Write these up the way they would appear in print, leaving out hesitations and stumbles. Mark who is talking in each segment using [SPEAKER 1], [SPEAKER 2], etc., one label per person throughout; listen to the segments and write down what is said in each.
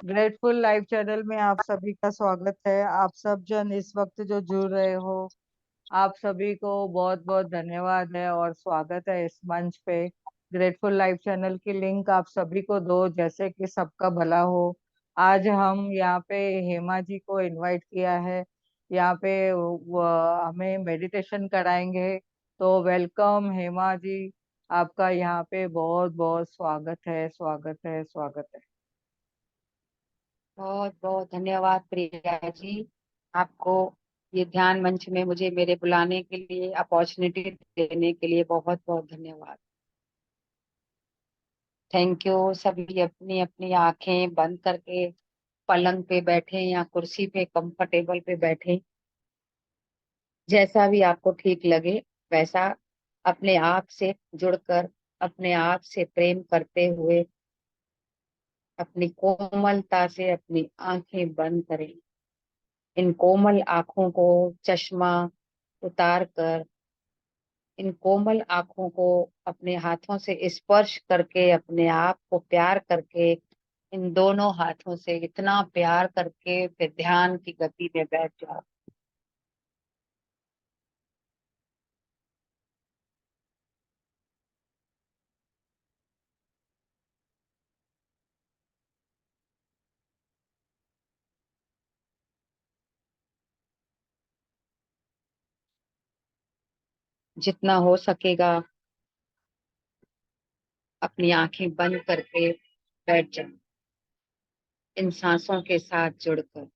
[SPEAKER 1] Grateful live channel में आप सभी का स्वागत है। आप सब जन इस वक्त जो जुड़ रहे हो, आप सभी को बहुत बहुत धन्यवाद है और स्वागत है इस मंच पे। ग्रेटफुल लाइव चैनल की लिंक आप सभी को दो, जैसे कि सबका भला हो। आज हम यहाँ पे हेमा जी को इनवाइट किया है। यहाँ पे हमें मेडिटेशन कराएंगे। तो वेलकम हेमा जी, आपका यहाँ पे बहुत बहुत स्वागत है, स्वागत है, स्वागत है।
[SPEAKER 2] बहुत बहुत धन्यवाद प्रिया जी। आपको ये ध्यान मंच में मुझे मेरे बुलाने के लिए, अपॉर्चुनिटी देने के लिए बहुत बहुत धन्यवाद। Thank you. सभी अपनी अपनी आंखें बंद करके पलंग पे बैठे या कुर्सी पे कंफर्टेबल पे बैठे, जैसा भी आपको ठीक लगे वैसा अपने आप से जुड़कर, अपने आप से प्रेम करते हुए अपनी कोमलता से अपनी आंखें बंद करें। इन कोमल आंखों को चश्मा उतार कर, इन कोमल आंखों को अपने हाथों से स्पर्श करके, अपने आप को प्यार करके, इन दोनों हाथों से इतना प्यार करके फिर ध्यान की गति में बैठ जाओ। जितना हो सकेगा अपनी आंखें बंद करके बैठ जाओ, इन सांसों के साथ जुड़कर।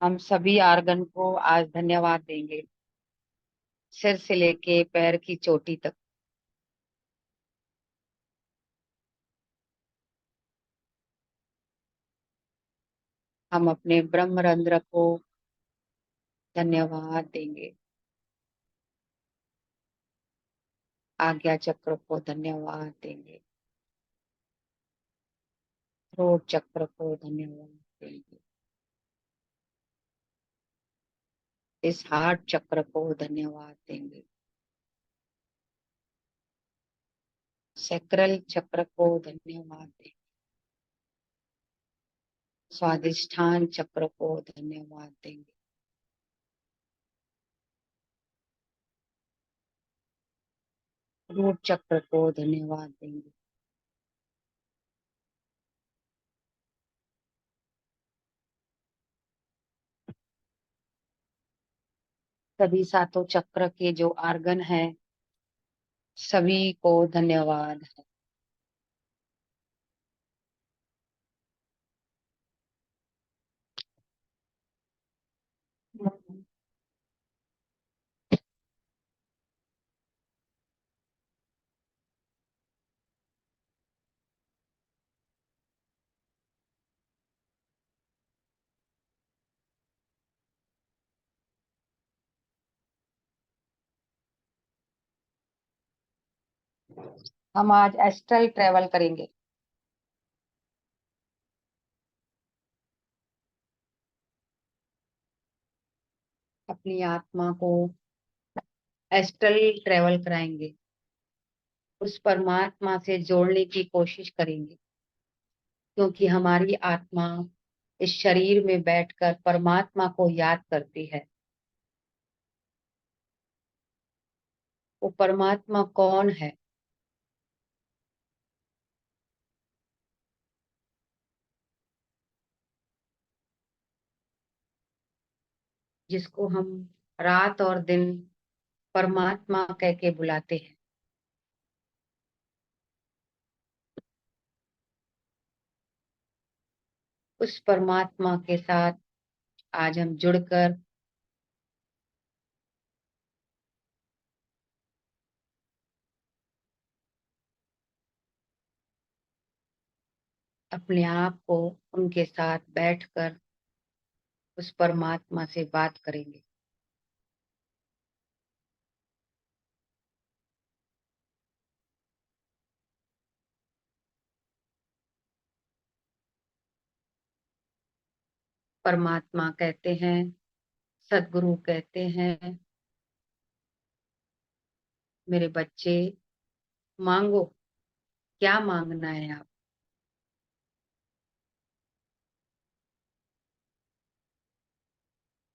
[SPEAKER 2] हम सभी आर्गन को आज धन्यवाद देंगे, सिर से लेके पैर की चोटी तक। हम अपने ब्रह्मरंध्र को धन्यवाद देंगे, आज्ञा चक्र को धन्यवाद देंगे, थ्रोट चक्र को धन्यवाद देंगे, इस हार्ट चक्र को धन्यवाद देंगे, सैक्रल चक्र को धन्यवाद देंगे, स्वादिष्ठान चक्र को धन्यवाद देंगे, रूट चक्र को धन्यवाद देंगे। सभी सातों चक्र के जो आर्गन है सभी को धन्यवाद है। हम आज एस्ट्रल ट्रेवल करेंगे। अपनी आत्मा को एस्ट्रल ट्रेवल कराएंगे, उस परमात्मा से जोड़ने की कोशिश करेंगे, क्योंकि हमारी आत्मा इस शरीर में बैठकर परमात्मा को याद करती है। वो परमात्मा कौन है? जिसको हम रात और दिन परमात्मा कह के बुलाते हैं। उस परमात्मा के साथ आज हम जुड़कर अपने आप को उनके साथ बैठकर उस परमात्मा से बात करेंगे। परमात्मा कहते हैं, सदगुरु कहते हैं, मेरे बच्चे मांगो, क्या मांगना है आप।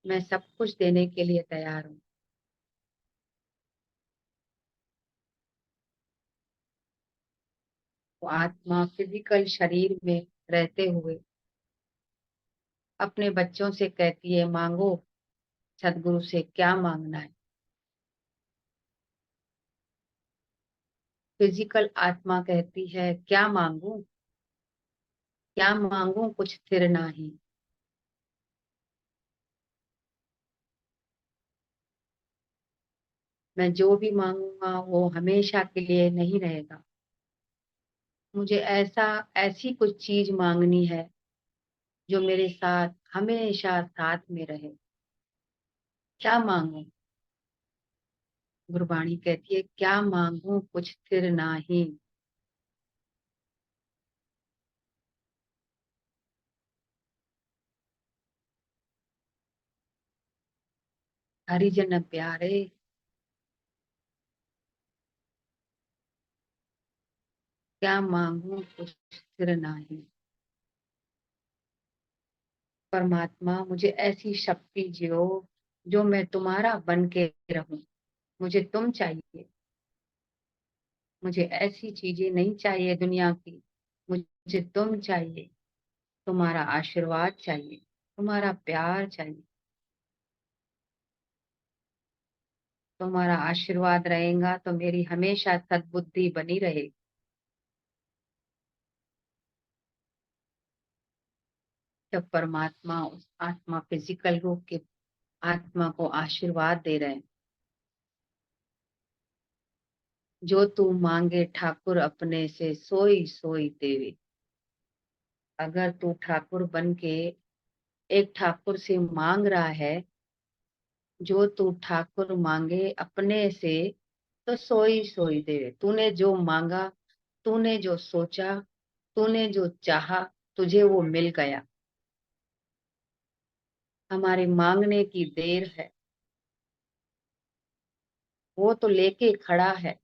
[SPEAKER 2] मैं सब कुछ देने के लिए तैयार हूँ। वो आत्मा फिजिकल शरीर में रहते हुए अपने बच्चों से कहती है, मांगो, सदगुरु से क्या मांगना है। फिजिकल आत्मा कहती है, क्या मांगू, क्या मांगू, कुछ स्थिर नहीं। मैं जो भी मांगूंगा वो हमेशा के लिए नहीं रहेगा। मुझे ऐसी कुछ चीज मांगनी है जो मेरे साथ हमेशा साथ में रहे। क्या मांगू। गुरबाणी कहती है, क्या मांगू, कुछ स्थिर नहीं। हरिजन प्यारे, क्या मांगू, कुछ स्थिर नहीं। परमात्मा, मुझे ऐसी शक्ति जियो जो मैं तुम्हारा बन के रहूं। मुझे तुम चाहिए। मुझे ऐसी चीजें नहीं चाहिए दुनिया की। मुझे तुम चाहिए। तुम्हारा आशीर्वाद चाहिए। तुम्हारा प्यार चाहिए। तुम्हारा आशीर्वाद रहेगा तो मेरी हमेशा सद्बुद्धि बनी रहे। जब परमात्मा उस आत्मा फिजिकल रूप के आत्मा को आशीर्वाद दे रहे हैं, जो तू मांगे ठाकुर अपने से सोई सोई देवे। अगर तू ठाकुर बन के एक ठाकुर से मांग रहा है, जो तू ठाकुर मांगे अपने से तो सोई सोई देवे। तूने जो मांगा, तूने जो सोचा, तूने जो चाहा, तुझे वो मिल गया। हमारे मांगने की देर है। वो तो लेके खड़ा है,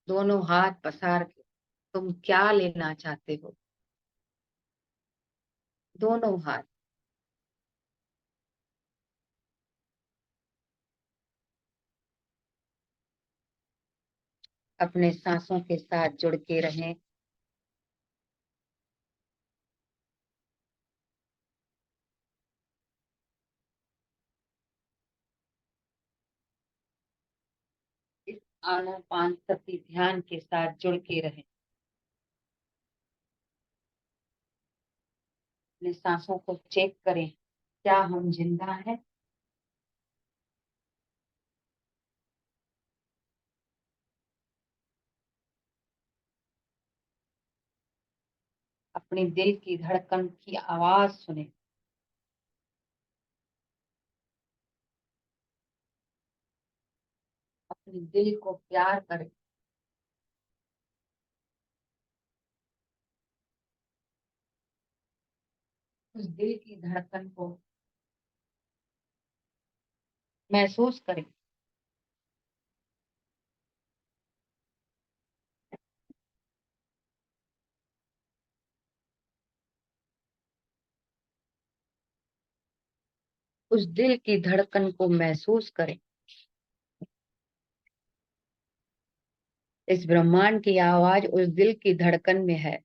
[SPEAKER 2] दोनों हाथ पसार के। तुम क्या लेना चाहते हो। दोनों हाथ। अपने सांसों के साथ जुड़ के रहें। इस आनापानसति ध्यान के साथ जुड़ के रहें। अपने सांसों को चेक करें, क्या हम जिंदा हैं। अपने दिल की धड़कन की आवाज सुने। अपने दिल को प्यार करें। उस दिल की धड़कन को महसूस करें। उस दिल की धड़कन को महसूस करें। इस ब्रह्मांड की आवाज उस दिल की धड़कन में है।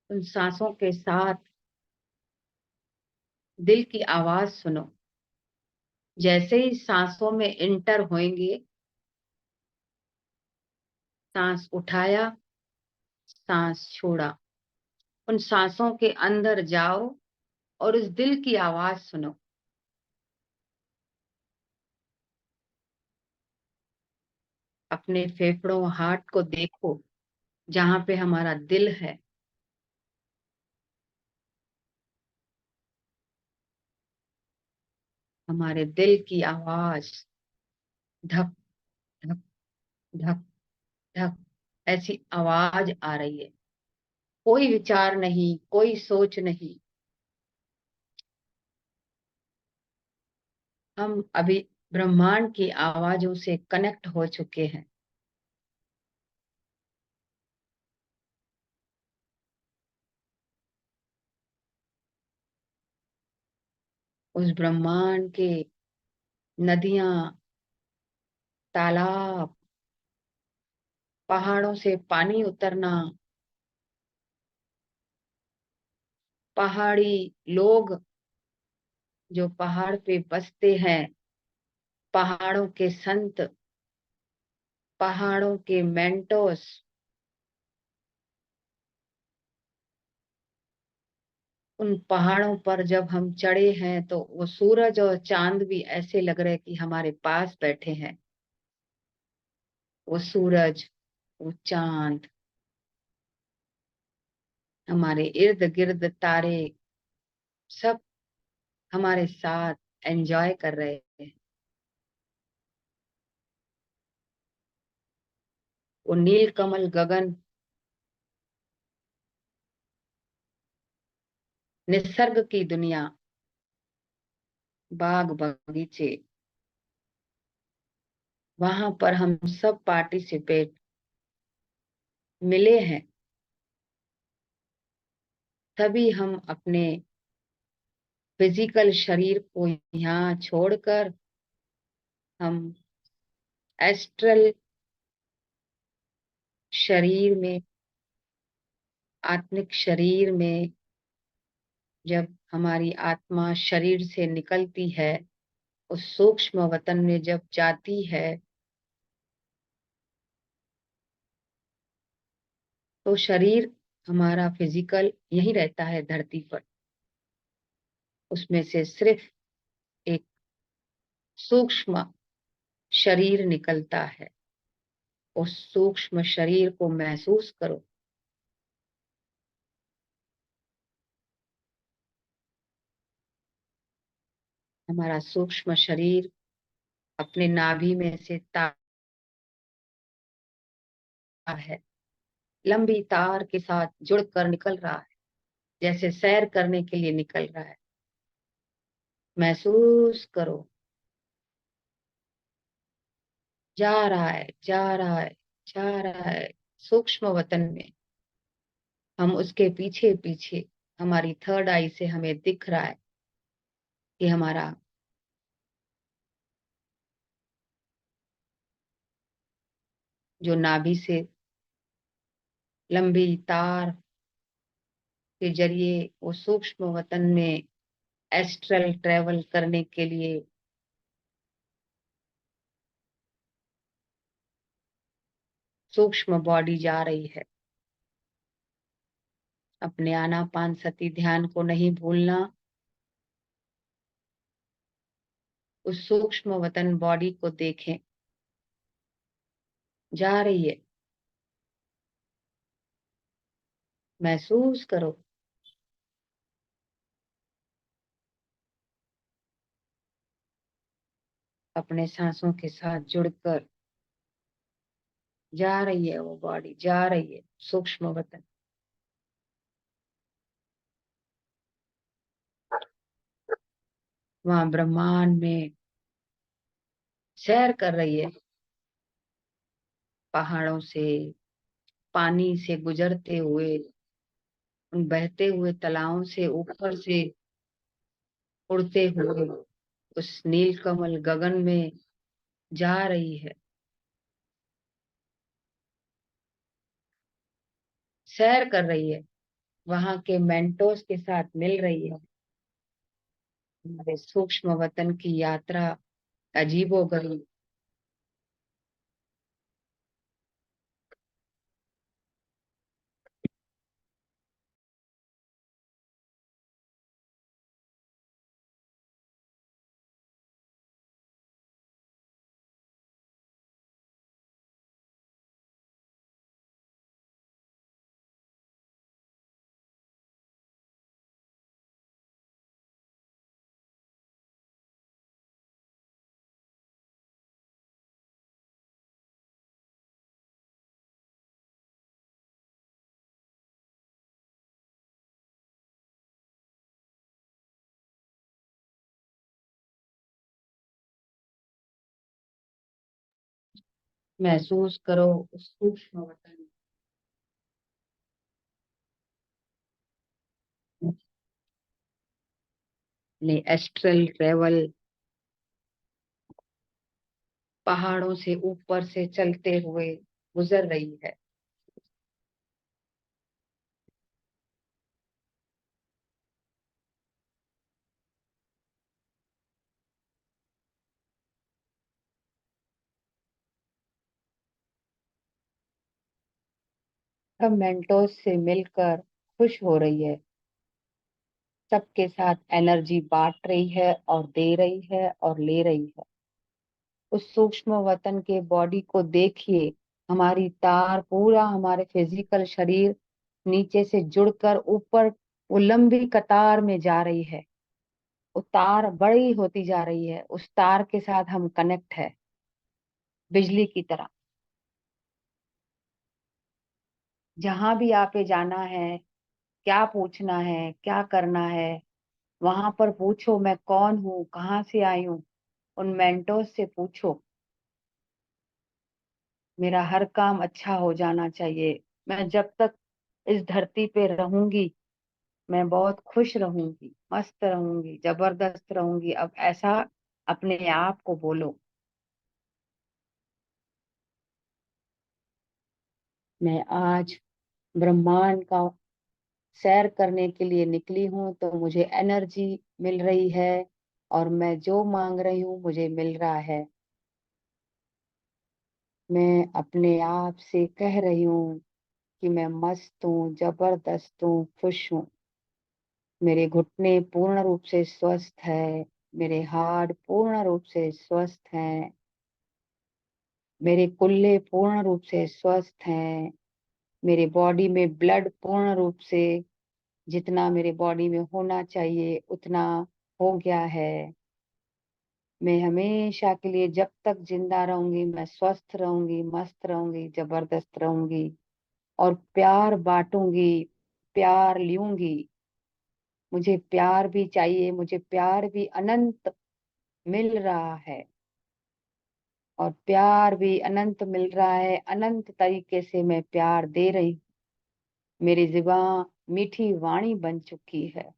[SPEAKER 2] उन सांसों के साथ दिल की आवाज सुनो। जैसे ही सांसों में इंटर होंगे, सांस उठाया, सांस छोड़ा, उन सांसों के अंदर जाओ और उस दिल की आवाज सुनो। अपने फेफड़ों हार्ट को देखो, जहां पे हमारा दिल है। हमारे दिल की आवाज धक धक धक धक ऐसी आवाज आ रही है। कोई विचार नहीं, कोई सोच नहीं। हम अभी ब्रह्मांड की आवाजों से कनेक्ट हो चुके हैं। उस ब्रह्मांड के नदियां, तालाब, पहाड़ों से पानी उतरना, पहाड़ी लोग जो पहाड़ पे बसते हैं, पहाड़ों के संत, पहाड़ों के मेंटोस, उन पहाड़ों पर जब हम चढ़े हैं तो वो सूरज और चांद भी ऐसे लग रहे कि हमारे पास बैठे हैं। वो सूरज, वो चांद, हमारे इर्द गिर्द तारे, सब हमारे साथ एंजॉय कर रहे हैं। वो नील कमल गगन, निसर्ग की दुनिया, बाग बगीचे, वहां पर हम सब पार्टिसिपेट मिले हैं। तभी हम अपने फिजिकल शरीर को यहाँ छोड़कर हम एस्ट्रल शरीर में, आत्मिक शरीर में, जब हमारी आत्मा शरीर से निकलती है, उस सूक्ष्म वतन में जब जाती है, तो शरीर हमारा फिजिकल यही रहता है धरती पर। उसमें से सिर्फ एक सूक्ष्म शरीर निकलता है। उस सूक्ष्म शरीर को महसूस करो। हमारा सूक्ष्म शरीर अपने नाभि में से तार है, लंबी तार के साथ जुड़कर निकल रहा है, जैसे सैर करने के लिए निकल रहा है। महसूस करो, जा रहा है, जा रहा है, जा रहा है सूक्ष्म वतन में। हम उसके पीछे पीछे, हमारी थर्ड आई से हमें दिख रहा है कि हमारा जो नाभि से लंबी तार के जरिए वो सूक्ष्म वतन में एस्ट्रल ट्रेवल करने के लिए सूक्ष्म बॉडी जा रही है। अपने आनापान सती ध्यान को नहीं भूलना। उस सूक्ष्म वतन बॉडी को देखें, जा रही है, महसूस करो। अपने सांसों के साथ जुड़कर जा रही है वो बॉडी, जा रही है सूक्ष्म वतन। वहां ब्रह्मांड में सैर कर रही है, पहाड़ों से, पानी से गुजरते हुए, उन बहते हुए तालाबों से ऊपर से उड़ते हुए उस नीलकमल गगन में जा रही है, सैर कर रही है, वहां के मेंटोस के साथ मिल रही है। हमारे सूक्ष्म वतन की यात्रा अजीबोगरीब। महसूस करो उस सूक्ष्म वतन ने एस्ट्रल ट्रेवल पहाड़ों से ऊपर से चलते हुए गुजर रही है। सब मेंटोस से मिलकर खुश हो रही है, सबके साथ एनर्जी बांट रही है और दे रही है और ले रही है। उस सूक्ष्म वतन के बॉडी को देखिए, हमारी तार पूरा हमारे फिजिकल शरीर नीचे से जुड़कर ऊपर वो लंबी कतार में जा रही है। वो तार बड़ी होती जा रही है, उस तार के साथ हम कनेक्ट है बिजली की तरह। जहां भी आपे जाना है, क्या पूछना है, क्या करना है, वहां पर पूछो मैं कौन हूँ, कहाँ से आई हूँ। उन मेंटोस से पूछो मेरा हर काम अच्छा हो जाना चाहिए। मैं जब तक इस धरती पे रहूंगी मैं बहुत खुश रहूंगी, मस्त रहूंगी, जबरदस्त रहूंगी। अब ऐसा अपने आप को बोलो। मैं आज ब्रह्मांड का सैर करने के लिए निकली हूँ तो मुझे एनर्जी मिल रही है और मैं जो मांग रही हूँ मुझे मिल रहा है। मैं अपने आप से कह रही हूँ कि मैं मस्त हूँ, जबरदस्त हूँ, खुश हूँ। मेरे घुटने पूर्ण रूप से स्वस्थ है, मेरे हाथ पूर्ण रूप से स्वस्थ हैं, मेरे कुल्ले पूर्ण रूप से स्वस्थ हैं, मेरे बॉडी में ब्लड पूर्ण रूप से जितना मेरे बॉडी में होना चाहिए उतना हो गया है। मैं हमेशा के लिए जब तक जिंदा रहूंगी मैं स्वस्थ रहूंगी, मस्त रहूंगी, जबरदस्त रहूंगी और प्यार बांटूंगी, प्यार लूंगी। मुझे प्यार भी चाहिए, मुझे प्यार भी अनंत मिल रहा है और प्यार भी अनंत मिल रहा है। अनंत तरीके से मैं प्यार दे रही हूँ। मेरी जुबान मीठी वाणी बन चुकी है,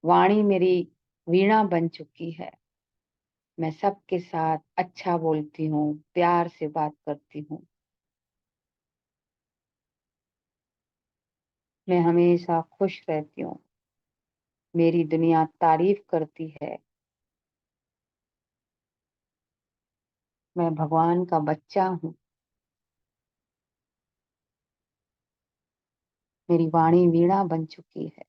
[SPEAKER 2] वाणी मेरी वीणा बन चुकी है। मैं सबके साथ अच्छा बोलती हूँ, प्यार से बात करती हूँ। मैं हमेशा खुश रहती हूँ। मेरी दुनिया तारीफ करती है। मैं भगवान का बच्चा हूँ। मेरी वाणी वीणा बन चुकी है।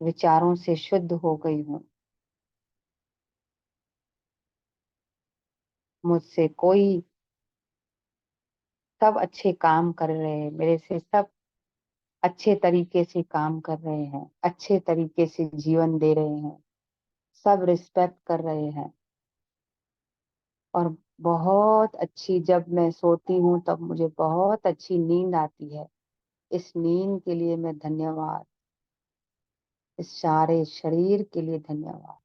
[SPEAKER 2] विचारों से शुद्ध हो गई हूँ। मुझसे कोई सब अच्छे काम कर रहे हैं, मेरे से सब अच्छे तरीके से काम कर रहे हैं, अच्छे तरीके से जीवन दे रहे हैं, सब रिस्पेक्ट कर रहे हैं। और बहुत अच्छी, जब मैं सोती हूँ तब मुझे बहुत अच्छी नींद आती है। इस नींद के लिए मैं धन्यवाद, इस सारे शरीर के लिए धन्यवाद,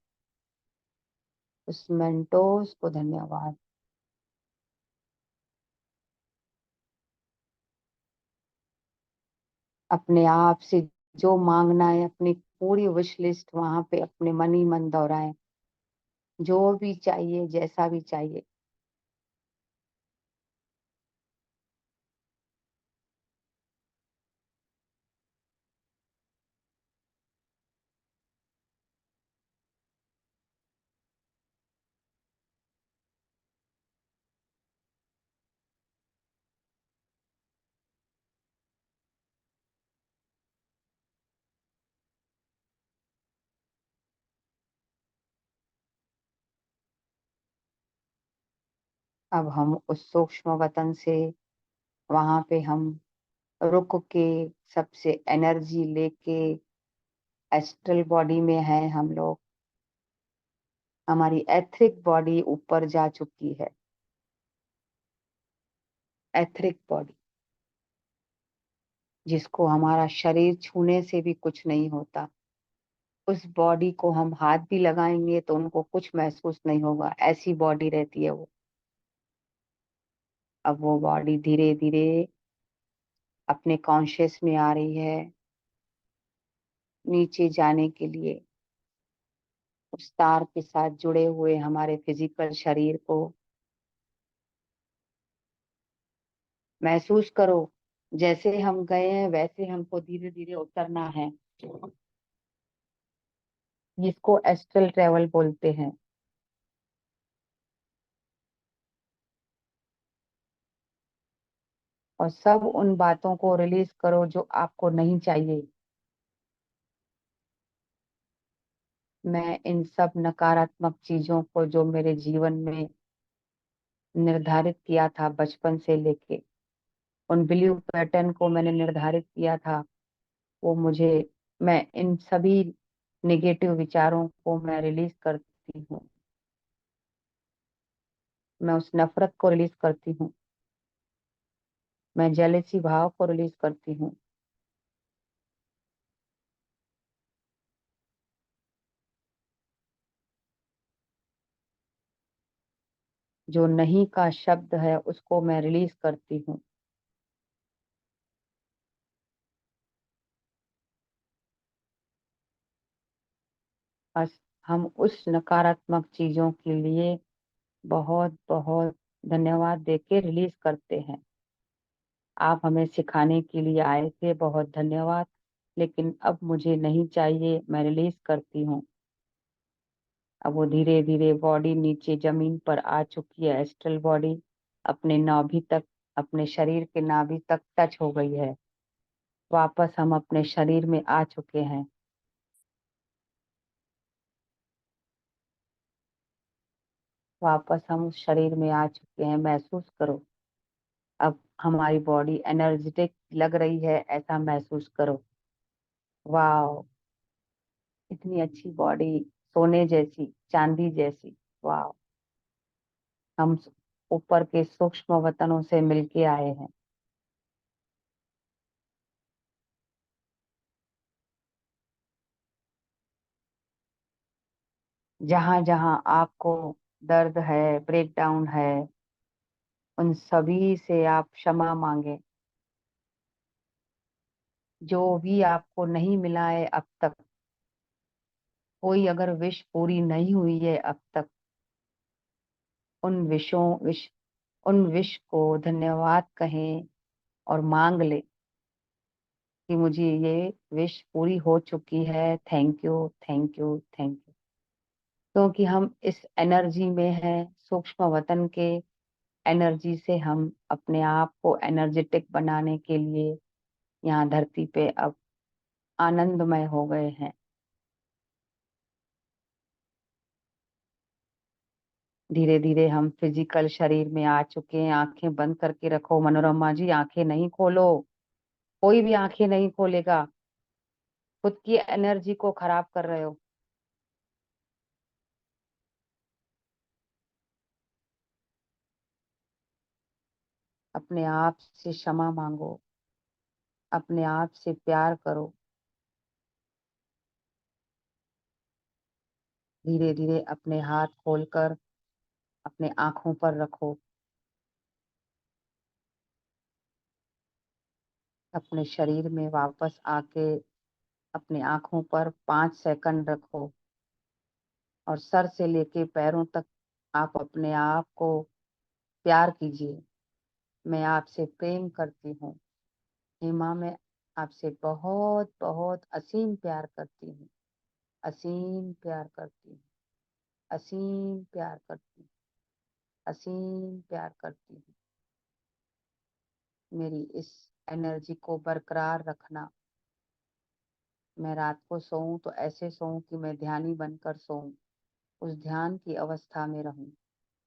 [SPEAKER 2] उस मेंटोस को धन्यवाद। अपने आप से जो मांगना है अपनी पूरी विश लिस्ट वहां पे अपने मन ही मन दोहराएं। जो भी चाहिए, जैसा भी चाहिए। अब हम उस सूक्ष्म वतन से वहां पे हम रुक के सबसे एनर्जी लेके एस्ट्रल बॉडी में है हम लोग। हमारी एथरिक बॉडी ऊपर जा चुकी है। एथरिक बॉडी जिसको हमारा शरीर छूने से भी कुछ नहीं होता। उस बॉडी को हम हाथ भी लगाएंगे तो उनको कुछ महसूस नहीं होगा, ऐसी बॉडी रहती है वो। अब वो बॉडी धीरे धीरे अपने कॉन्शियस में आ रही है, नीचे जाने के लिए। उस तार के साथ जुड़े हुए हमारे फिजिकल शरीर को महसूस करो। जैसे हम गए हैं वैसे हमको धीरे धीरे उतरना है, जिसको एस्ट्रल ट्रेवल बोलते हैं। और सब उन बातों को रिलीज करो जो आपको नहीं चाहिए। मैं इन सब नकारात्मक चीजों को जो मेरे जीवन में निर्धारित किया था बचपन से लेके, उन बिलीव पैटर्न को मैंने निर्धारित किया था, वो मुझे, मैं इन सभी निगेटिव विचारों को मैं रिलीज करती हूँ। मैं उस नफरत को रिलीज करती हूँ। मैं जेलेसी भाव को रिलीज करती हूँ। जो नहीं का शब्द है उसको मैं रिलीज करती हूँ। बस हम उस नकारात्मक चीजों के लिए बहुत बहुत धन्यवाद देके रिलीज करते हैं। आप हमें सिखाने के लिए आए थे, बहुत धन्यवाद, लेकिन अब मुझे नहीं चाहिए, मैं रिलीज करती हूँ। अब वो धीरे धीरे बॉडी नीचे जमीन पर आ चुकी है, एस्ट्रल बॉडी अपने नाभि तक, अपने शरीर के नाभि तक टच हो गई है। वापस हम अपने शरीर में आ चुके हैं। वापस हम उस शरीर में आ चुके हैं, महसूस करो। अब हमारी बॉडी एनर्जेटिक लग रही है, ऐसा महसूस करो। वाह, इतनी अच्छी बॉडी, सोने जैसी, चांदी जैसी। वाह, हम ऊपर के सूक्ष्म वतनों से मिलके आए हैं। जहां जहां आपको दर्द है, ब्रेक डाउन है, उन सभी से आप क्षमा मांगे। जो भी आपको नहीं मिला है अब तक, कोई अगर विश पूरी नहीं हुई है अब तक, उन उन विश को धन्यवाद कहें और मांग ले कि मुझे ये विश पूरी हो चुकी है, thank you, thank you, thank you. क्योंकि हम इस एनर्जी में हैं, सूक्ष्म वतन के एनर्जी से हम अपने आप को एनर्जेटिक बनाने के लिए यहाँ धरती पे अब आनंदमय हो गए हैं। धीरे धीरे हम फिजिकल शरीर में आ चुके हैं। आंखें बंद करके रखो मनोरमा जी, आंखें नहीं खोलो। कोई भी आंखें नहीं खोलेगा, खुद की एनर्जी को खराब कर रहे हो। अपने आप से क्षमा मांगो, अपने आप से प्यार करो। धीरे धीरे अपने हाथ खोलकर अपने आंखों पर रखो। अपने शरीर में वापस आके अपने आंखों पर 5 सेकंड रखो और सर से लेके पैरों तक आप अपने आप को प्यार कीजिए। मैं आपसे प्रेम करती हूँ हेमा, मैं आपसे बहुत बहुत असीम प्यार करती हूँ। असीम प्यार करती हूँ। असीम प्यार करती हूँ। असीम प्यार करती हूँ। मेरी इस एनर्जी को बरकरार रखना। मैं रात को सोऊं तो ऐसे सोऊं कि मैं ध्यानी बनकर सोऊं, उस ध्यान की अवस्था में रहूं,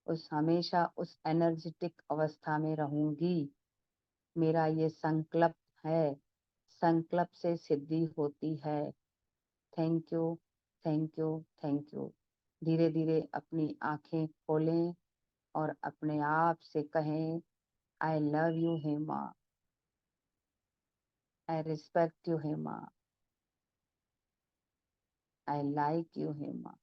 [SPEAKER 2] उस हमेशा उस एनर्जेटिक अवस्था में रहूंगी। मेरा ये संकल्प है, संकल्प से सिद्धि होती है। Thank you, thank you, thank you. धीरे धीरे अपनी आंखें खोलें और अपने आप से कहें, I love you Hema, I respect you Hema, I like you Hema.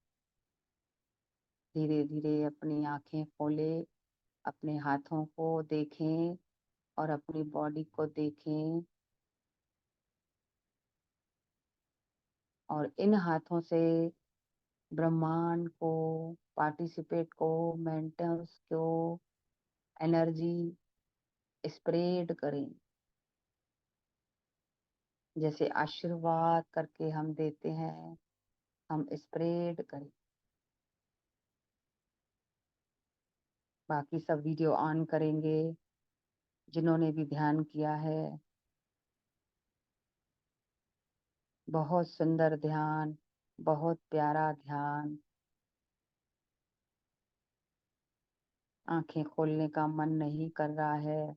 [SPEAKER 2] धीरे धीरे अपनी आंखें खोले, अपने हाथों को देखें और अपनी बॉडी को देखें, और इन हाथों से ब्रह्मांड को, पार्टिसिपेट को, मेंटल्स को एनर्जी स्प्रेड करें। जैसे आशीर्वाद करके हम देते हैं, हम स्प्रेड करें। बाकी सब वीडियो ऑन करेंगे। जिन्होंने भी ध्यान किया है, बहुत सुंदर ध्यान, बहुत प्यारा ध्यान। आंखें खोलने का मन नहीं कर रहा है,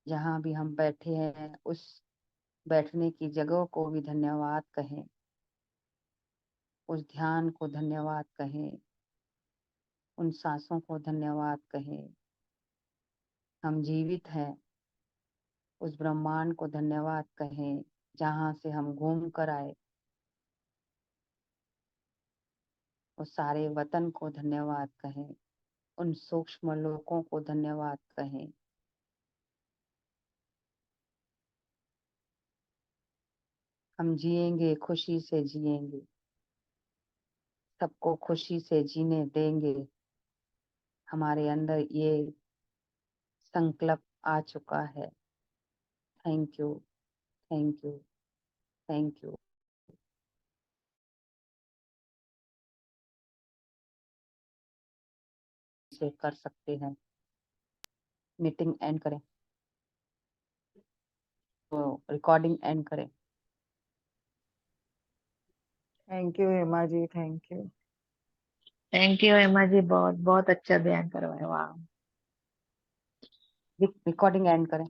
[SPEAKER 2] जहाँ भी हम बैठे हैं उस बैठने की जगह को भी धन्यवाद कहें, उस ध्यान को धन्यवाद कहें, उन सांसों को धन्यवाद कहें। हम जीवित हैं, उस ब्रह्मांड को धन्यवाद कहें जहाँ से हम घूम कर आए। उस सारे वतन को धन्यवाद कहें, उन सूक्ष्म लोकों को धन्यवाद कहें। हम जिएंगे, खुशी से जिएंगे, सबको खुशी से जीने देंगे। हमारे अंदर ये संकल्प आ चुका है। Thank you, thank you, thank you. से कर सकते हैं। मीटिंग एंड करें, तो रिकॉर्डिंग एंड करें।
[SPEAKER 1] Thank you Hema ji, thank you.
[SPEAKER 3] Thank you Hema ji, बहुत बहुत अच्छा ध्यान करवाया। वाह।
[SPEAKER 2] रिकॉर्डिंग एंड करें।